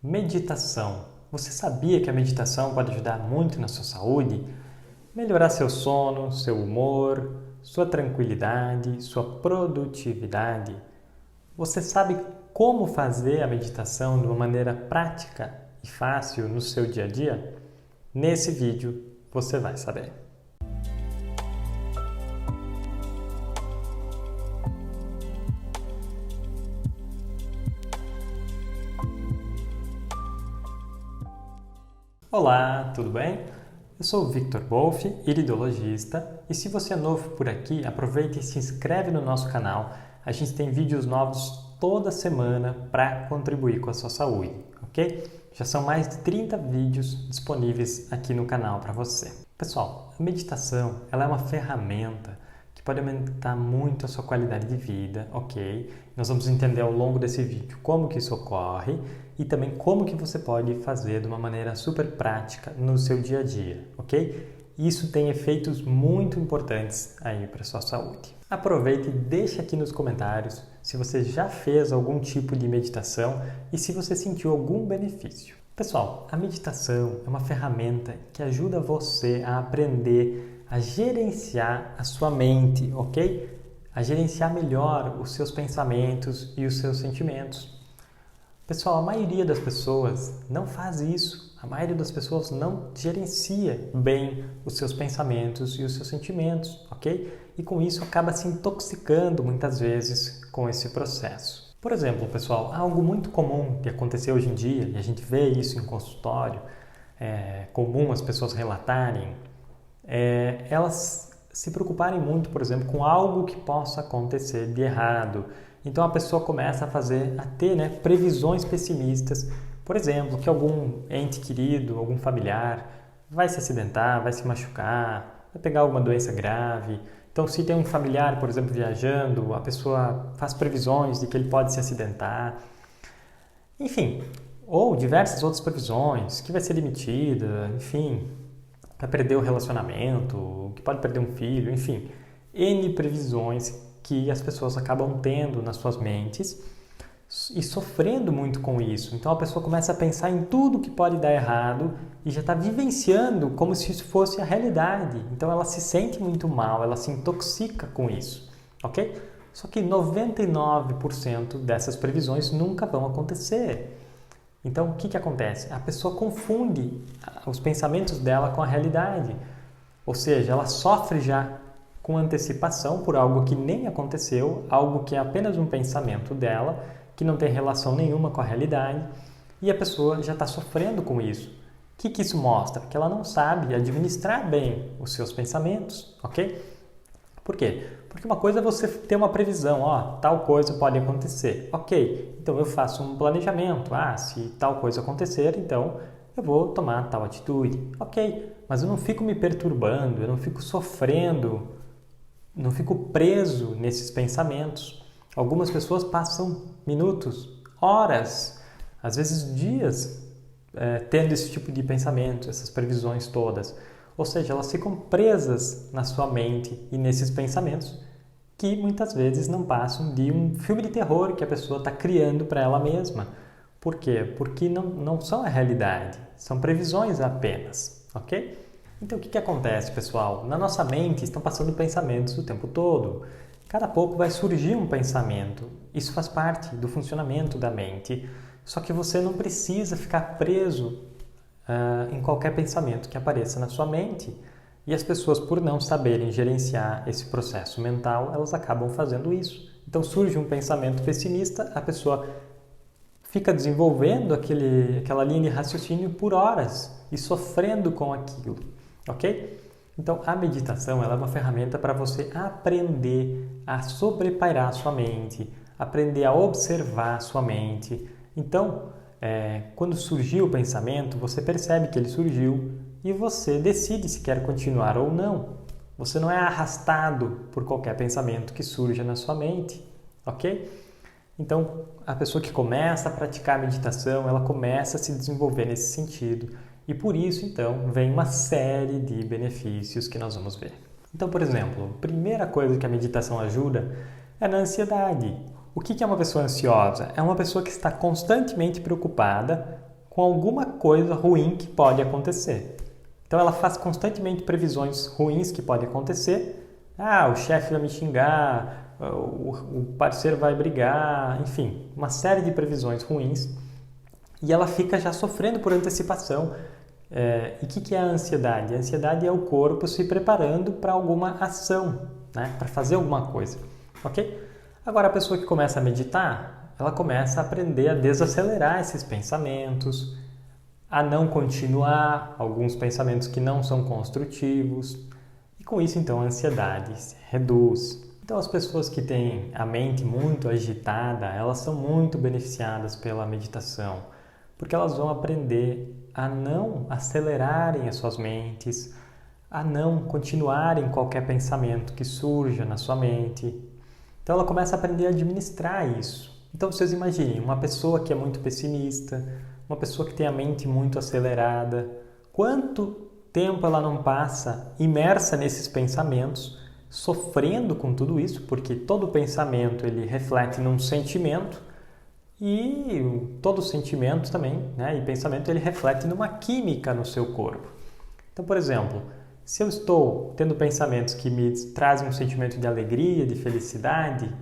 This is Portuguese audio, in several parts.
Meditação. Você sabia que a meditação pode ajudar muito na sua saúde? Melhorar seu sono, seu humor, sua tranquilidade, sua produtividade. Você sabe como fazer a meditação de uma maneira prática e fácil no seu dia a dia? Nesse vídeo você vai saber. Olá, tudo bem? Eu sou o Victor Wolff, iridologista, e se você é novo por aqui, aproveita e se inscreve no nosso canal. A gente tem vídeos novos toda semana para contribuir com a sua saúde, ok? Já são mais de 30 vídeos disponíveis aqui no canal para você. Pessoal, a meditação ela é uma ferramenta que pode aumentar muito a sua qualidade de vida, ok? Nós vamos entender ao longo desse vídeo como que isso ocorre e também como que você pode fazer de uma maneira super prática no seu dia a dia, ok? Isso tem efeitos muito importantes aí para a sua saúde. Aproveite e deixe aqui nos comentários se você já fez algum tipo de meditação e se você sentiu algum benefício. Pessoal, a meditação é uma ferramenta que ajuda você a aprender a gerenciar a sua mente, ok? A gerenciar melhor os seus pensamentos e os seus sentimentos. Pessoal, a maioria das pessoas não faz isso. A maioria das pessoas não gerencia bem os seus pensamentos e os seus sentimentos, ok? E com isso acaba se intoxicando muitas vezes com esse processo. Por exemplo, pessoal, algo muito comum que aconteceu hoje em dia, e a gente vê isso em consultório, é comum as pessoas relatarem, elas se preocuparem muito, por exemplo, com algo que possa acontecer de errado. Então a pessoa começa a ter previsões pessimistas, por exemplo, que algum ente querido, algum familiar vai se acidentar, vai se machucar, vai pegar alguma doença grave. Então, se tem um familiar, por exemplo, viajando, a pessoa faz previsões de que ele pode se acidentar. Enfim, ou diversas outras previsões, que vai ser demitida, enfim, vai perder o relacionamento, que pode perder um filho, enfim. N previsões que as pessoas acabam tendo nas suas mentes e sofrendo muito com isso. Então a pessoa começa a pensar em tudo que pode dar errado e já está vivenciando como se isso fosse a realidade. Então ela se sente muito mal, ela se intoxica com isso, ok? Só que 99% dessas previsões nunca vão acontecer. Então o que acontece? A pessoa confunde os pensamentos dela com a realidade. Ou seja, ela sofre já com antecipação por algo que nem aconteceu, algo que é apenas um pensamento dela, que não tem relação nenhuma com a realidade, e a pessoa já está sofrendo com isso. O que isso mostra? Que ela não sabe administrar bem os seus pensamentos, ok? Por quê? Porque uma coisa é você ter uma previsão, tal coisa pode acontecer, ok, então eu faço um planejamento, se tal coisa acontecer, então eu vou tomar tal atitude, ok, mas eu não fico me perturbando, eu não fico sofrendo, não fico preso nesses pensamentos. Algumas pessoas passam minutos, horas, às vezes dias, tendo esse tipo de pensamento, essas previsões todas. Ou seja, elas ficam presas na sua mente e nesses pensamentos que muitas vezes não passam de um filme de terror que a pessoa está criando para ela mesma. Por quê? Porque não são a realidade, são previsões apenas, ok? Então, o que acontece, pessoal? Na nossa mente estão passando pensamentos o tempo todo. Cada pouco vai surgir um pensamento. Isso faz parte do funcionamento da mente. Só que você não precisa ficar preso em qualquer pensamento que apareça na sua mente. E as pessoas, por não saberem gerenciar esse processo mental, elas acabam fazendo isso. Então, surge um pensamento pessimista, a pessoa fica desenvolvendo aquela linha de raciocínio por horas e sofrendo com aquilo. Ok? Então, a meditação ela é uma ferramenta para você aprender a sobrepairar a sua mente, aprender a observar a sua mente. Então, quando surgiu o pensamento, você percebe que ele surgiu e você decide se quer continuar ou não. Você não é arrastado por qualquer pensamento que surja na sua mente, ok? Então, a pessoa que começa a praticar a meditação, ela começa a se desenvolver nesse sentido. E por isso, então, vem uma série de benefícios que nós vamos ver. Então, por exemplo, a primeira coisa que a meditação ajuda é na ansiedade. O que é uma pessoa ansiosa? É uma pessoa que está constantemente preocupada com alguma coisa ruim que pode acontecer. Então ela faz constantemente previsões ruins que podem acontecer. O chefe vai me xingar, o parceiro vai brigar, enfim, uma série de previsões ruins. E ela fica já sofrendo por antecipação. E o que é a ansiedade? A ansiedade é o corpo se preparando para alguma ação, né? Para fazer alguma coisa, ok? Agora a pessoa que começa a meditar, ela começa a aprender a desacelerar esses pensamentos, a não continuar alguns pensamentos que não são construtivos, e com isso então a ansiedade se reduz. Então as pessoas que têm a mente muito agitada, elas são muito beneficiadas pela meditação, porque elas vão aprender a não acelerarem as suas mentes, a não continuarem qualquer pensamento que surja na sua mente. Então ela começa a aprender a administrar isso. Então vocês imaginem, uma pessoa que é muito pessimista, uma pessoa que tem a mente muito acelerada, quanto tempo ela não passa imersa nesses pensamentos, sofrendo com tudo isso, porque todo pensamento ele reflete num sentimento e todo sentimento também, né, e pensamento ele reflete numa química no seu corpo. Então, por exemplo, se eu estou tendo pensamentos que me trazem um sentimento de alegria, de felicidade,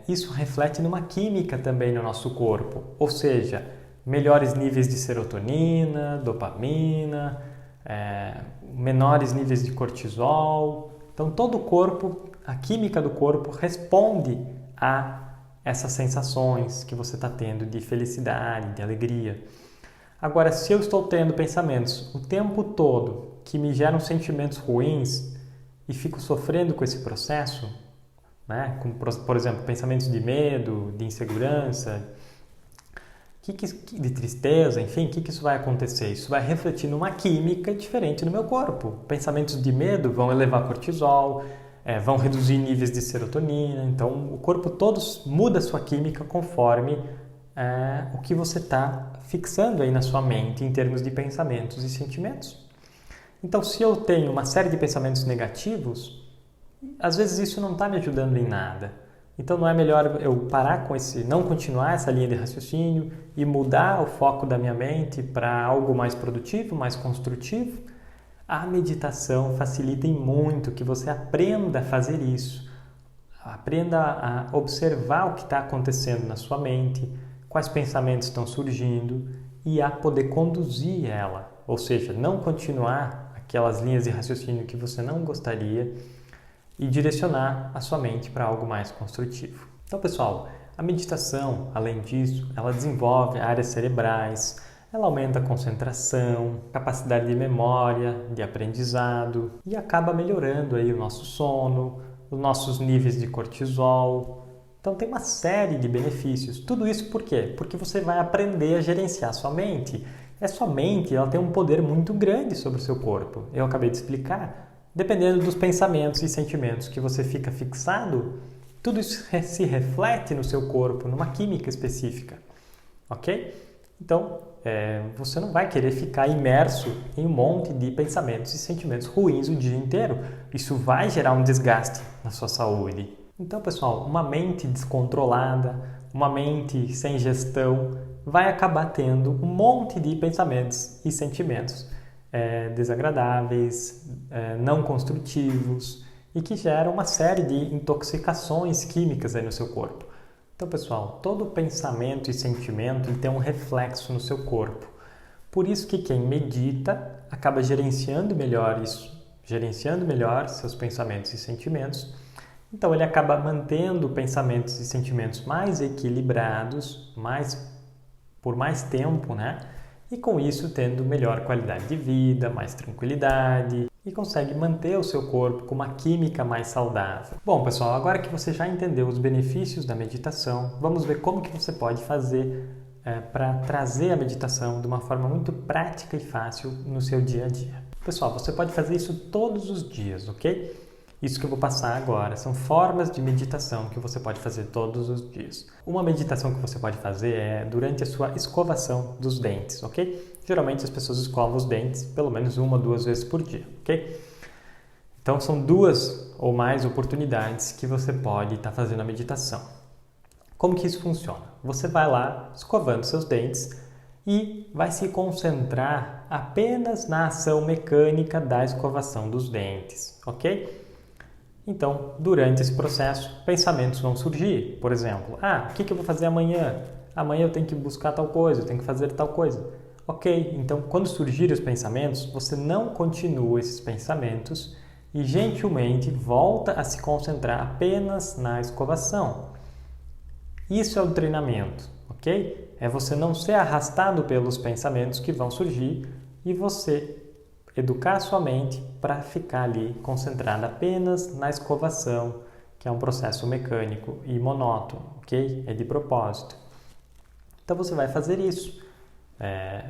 isso reflete numa química também no nosso corpo, ou seja, melhores níveis de serotonina, dopamina, menores níveis de cortisol. Então, todo o corpo, a química do corpo responde a essas sensações que você está tendo de felicidade, de alegria. Agora, se eu estou tendo pensamentos o tempo todo que me geram sentimentos ruins e fico sofrendo com esse processo, né? Como, por exemplo, pensamentos de medo, de insegurança, de tristeza, enfim, o que isso vai acontecer? Isso vai refletir numa química diferente no meu corpo. Pensamentos de medo vão elevar cortisol, vão reduzir níveis de serotonina, então o corpo todo muda a sua química conforme o que você está fixando aí na sua mente em termos de pensamentos e sentimentos. Então, se eu tenho uma série de pensamentos negativos, às vezes isso não está me ajudando em nada. Então, não é melhor eu parar com não continuar essa linha de raciocínio e mudar o foco da minha mente para algo mais produtivo, mais construtivo? A meditação facilita muito que você aprenda a fazer isso. Aprenda a observar o que está acontecendo na sua mente, quais pensamentos estão surgindo e a poder conduzir ela. Ou seja, não continuar aquelas linhas de raciocínio que você não gostaria e direcionar a sua mente para algo mais construtivo. Então, pessoal, a meditação, além disso, ela desenvolve áreas cerebrais, ela aumenta a concentração, capacidade de memória, de aprendizado e acaba melhorando aí o nosso sono, os nossos níveis de cortisol. Então tem uma série de benefícios. Tudo isso por quê? Porque você vai aprender a gerenciar a sua mente. A sua mente ela tem um poder muito grande sobre o seu corpo. Eu acabei de explicar. Dependendo dos pensamentos e sentimentos que você fica fixado, tudo isso se reflete no seu corpo, numa química específica. Ok? Então, você não vai querer ficar imerso em um monte de pensamentos e sentimentos ruins o dia inteiro. Isso vai gerar um desgaste na sua saúde. Então, pessoal, uma mente descontrolada, uma mente sem gestão, vai acabar tendo um monte de pensamentos e sentimentos desagradáveis, não construtivos e que geram uma série de intoxicações químicas aí no seu corpo. Então, pessoal, todo pensamento e sentimento ele tem um reflexo no seu corpo. Por isso que quem medita acaba gerenciando melhor isso, gerenciando melhor seus pensamentos e sentimentos. Então, ele acaba mantendo pensamentos e sentimentos mais equilibrados, por mais tempo, né? E com isso tendo melhor qualidade de vida, mais tranquilidade e consegue manter o seu corpo com uma química mais saudável. Bom, pessoal, agora que você já entendeu os benefícios da meditação, vamos ver como que você pode fazer para trazer a meditação de uma forma muito prática e fácil no seu dia a dia. Pessoal, você pode fazer isso todos os dias, ok? Isso que eu vou passar agora são formas de meditação que você pode fazer todos os dias. Uma meditação que você pode fazer é durante a sua escovação dos dentes, ok? Geralmente as pessoas escovam os dentes pelo menos 1 ou 2 vezes por dia, ok? Então são 2 ou mais oportunidades que você pode estar fazendo a meditação. Como que isso funciona? Você vai lá escovando seus dentes e vai se concentrar apenas na ação mecânica da escovação dos dentes, ok? Então, durante esse processo, pensamentos vão surgir. Por exemplo, o que eu vou fazer amanhã? Amanhã eu tenho que buscar tal coisa, eu tenho que fazer tal coisa. Ok, então quando surgirem os pensamentos, você não continua esses pensamentos e gentilmente volta a se concentrar apenas na escovação. Isso é o treinamento, ok? É você não ser arrastado pelos pensamentos que vão surgir e você educar a sua mente para ficar ali concentrada apenas na escovação, que é um processo mecânico e monótono, ok? É de propósito. Então você vai fazer isso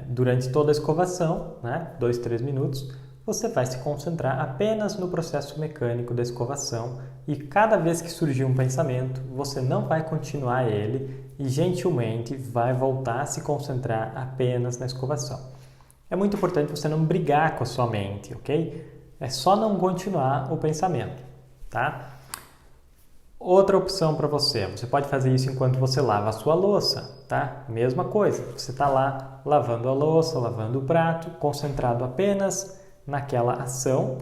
durante toda a escovação, né? 2, 3 minutos, você vai se concentrar apenas no processo mecânico da escovação e cada vez que surgir um pensamento, você não vai continuar ele e gentilmente vai voltar a se concentrar apenas na escovação. É muito importante você não brigar com a sua mente, ok? É só não continuar o pensamento, tá? Outra opção para você pode fazer isso enquanto você lava a sua louça, tá? Mesma coisa, você está lá lavando a louça, lavando o prato, concentrado apenas naquela ação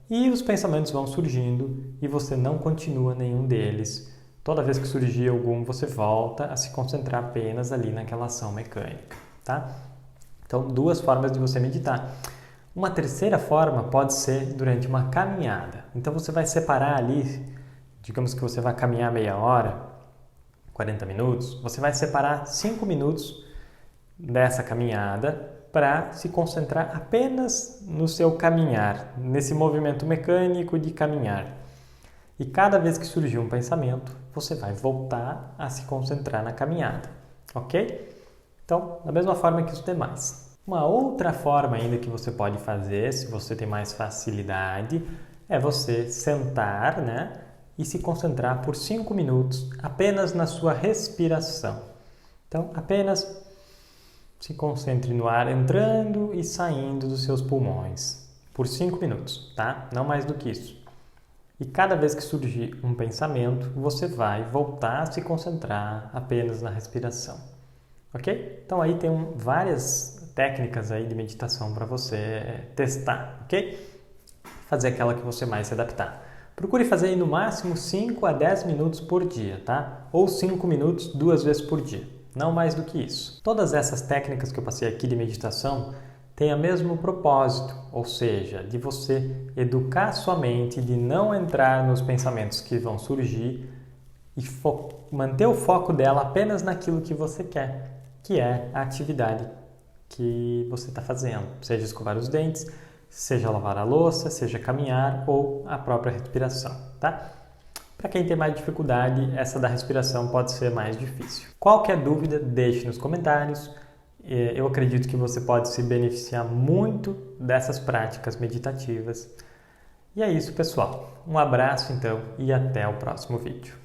e os pensamentos vão surgindo e você não continua nenhum deles. Toda vez que surgir algum, você volta a se concentrar apenas ali naquela ação mecânica, tá? Então, 2 formas de você meditar. Uma terceira forma pode ser durante uma caminhada. Então, você vai separar ali, digamos que você vai caminhar meia hora, 40 minutos, você vai separar 5 minutos dessa caminhada para se concentrar apenas no seu caminhar, nesse movimento mecânico de caminhar. E cada vez que surgir um pensamento, você vai voltar a se concentrar na caminhada, ok? Então, da mesma forma que os demais. Uma outra forma ainda que você pode fazer, se você tem mais facilidade, é você sentar, né, e se concentrar por 5 minutos apenas na sua respiração. Então, apenas se concentre no ar entrando e saindo dos seus pulmões por 5 minutos, tá? Não mais do que isso. E cada vez que surgir um pensamento, você vai voltar a se concentrar apenas na respiração. Ok? Então aí tem várias técnicas aí de meditação para você testar, ok? Fazer aquela que você mais se adaptar. Procure fazer aí no máximo 5 a 10 minutos por dia, tá? Ou 5 minutos 2 vezes por dia, não mais do que isso. Todas essas técnicas que eu passei aqui de meditação têm o mesmo propósito, ou seja, de você educar sua mente, de não entrar nos pensamentos que vão surgir e manter o foco dela apenas naquilo que você quer, que é a atividade que você está fazendo, seja escovar os dentes, seja lavar a louça, seja caminhar ou a própria respiração, tá? Para quem tem mais dificuldade, essa da respiração pode ser mais difícil. Qualquer dúvida, deixe nos comentários. Eu acredito que você pode se beneficiar muito dessas práticas meditativas. E é isso, pessoal. Um abraço, então, e até o próximo vídeo.